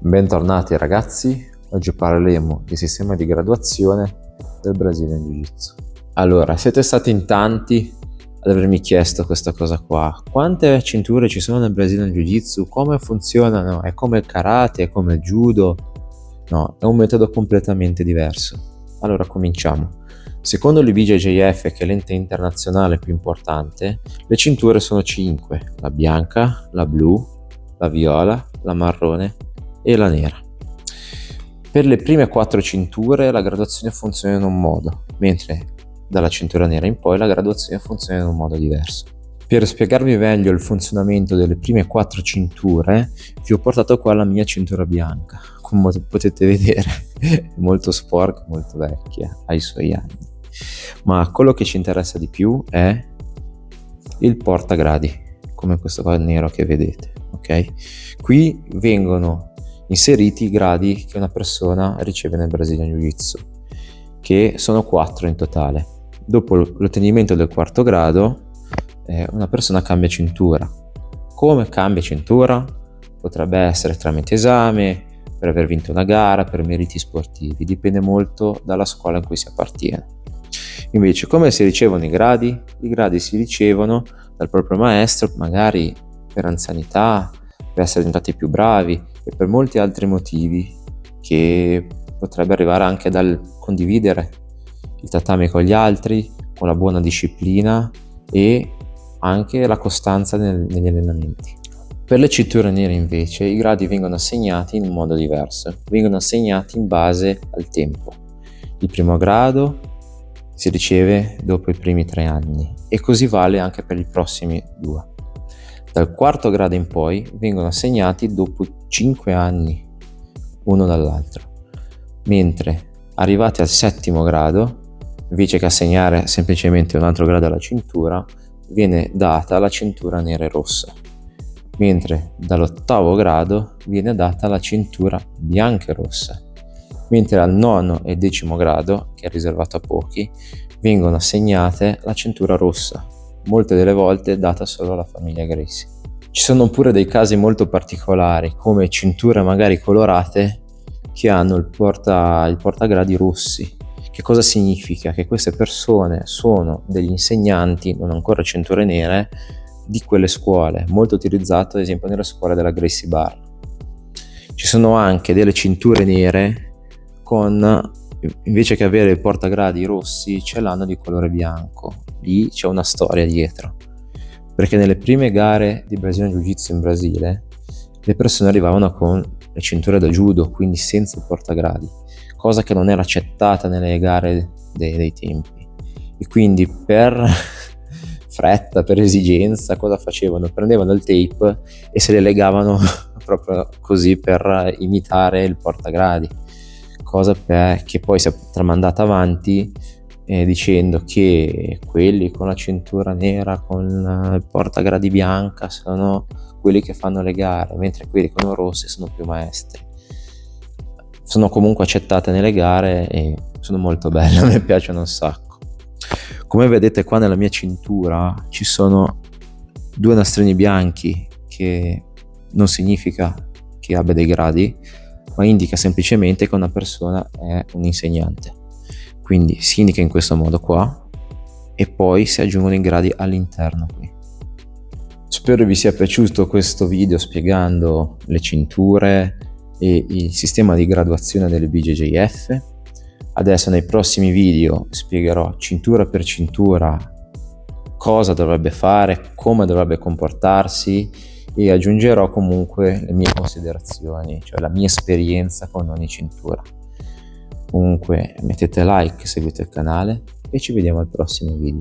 Bentornati ragazzi, oggi parleremo del sistema di graduazione del Brazilian Jiu-Jitsu. Allora, siete stati in tanti ad avermi chiesto questa cosa qua. Quante cinture ci sono nel Brazilian Jiu-Jitsu? Come funzionano? È come il karate? È come il judo? No, è un metodo completamente diverso. Allora cominciamo. Secondo l'IBJJF, che è l'ente internazionale più importante, le cinture sono 5: la bianca, la blu, la viola, la marrone e la nera. Per le prime 4 cinture la graduazione funziona in un modo, mentre dalla cintura nera in poi la graduazione funziona in un modo diverso. Per spiegarvi meglio il funzionamento delle prime 4 cinture vi ho portato qua la mia cintura bianca. Come potete vedere è molto sporca, molto vecchia, ha i suoi anni, ma quello che ci interessa di più è il portagradi, come questo qua nero che vedete, ok? Qui vengono inseriti i gradi che una persona riceve nel Brazilian Jiu-Jitsu, che sono 4 in totale. Dopo l'ottenimento del 4º grado una persona cambia cintura. Come cambia cintura? Potrebbe essere tramite esame, per aver vinto una gara, per meriti sportivi, dipende molto dalla scuola in cui si appartiene. Invece, come si ricevono i gradi? I gradi si ricevono dal proprio maestro, magari per anzianità, per essere diventati più bravi e per molti altri motivi, che potrebbe arrivare anche dal condividere il tatami con gli altri, con la buona disciplina e anche la costanza negli allenamenti. Per le cinture nere invece i gradi vengono assegnati in un modo diverso, vengono assegnati in base al tempo. Il primo grado si riceve dopo i primi 3 anni e così vale anche per i prossimi 2. Dal 4º grado in poi vengono assegnati dopo 5 anni uno dall'altro, mentre arrivati al 7º grado, invece che assegnare semplicemente un altro grado alla cintura, viene data la cintura nera e rossa, mentre dall'8º grado viene data la cintura bianca e rossa, mentre al 9º e 10º grado, che è riservato a pochi, vengono assegnate la cintura rossa, molte delle volte data solo alla famiglia Gracie. Ci sono pure dei casi molto particolari, come cinture magari colorate che hanno il portagradi rossi. Che cosa significa? Che queste persone sono degli insegnanti, non ancora cinture nere, di quelle scuole, molto utilizzato ad esempio nelle scuole della Gracie Barra. Ci sono anche delle cinture nere con, invece che avere i portagradi rossi, ce l'hanno di colore bianco. Lì c'è una storia dietro, perché nelle prime gare di Brazilian Jiu-Jitsu in Brasile le persone arrivavano con le cinture da judo, quindi senza i portagradi, cosa che non era accettata nelle gare dei tempi, e quindi per fretta, per esigenza, cosa facevano? Prendevano il tape e se le legavano proprio così per imitare il portagradi, cosa che poi si è tramandata avanti dicendo che quelli con la cintura nera, con il portagradi bianca, sono quelli che fanno le gare, mentre quelli con i rossi sono più maestri. Sono comunque accettate nelle gare e sono molto belle, a me piacciono un sacco. Come vedete qua nella mia cintura ci sono 2 nastrini bianchi, che non significa che abbia dei gradi, ma indica semplicemente che una persona è un insegnante. Quindi si indica in questo modo qua e poi si aggiungono i gradi all'interno qui. Spero vi sia piaciuto questo video spiegando le cinture e il sistema di graduazione delle BJJF. Adesso nei prossimi video spiegherò cintura per cintura cosa dovrebbe fare, come dovrebbe comportarsi, e aggiungerò comunque le mie considerazioni, cioè la mia esperienza con ogni cintura. Comunque mettete like, seguite il canale e ci vediamo al prossimo video.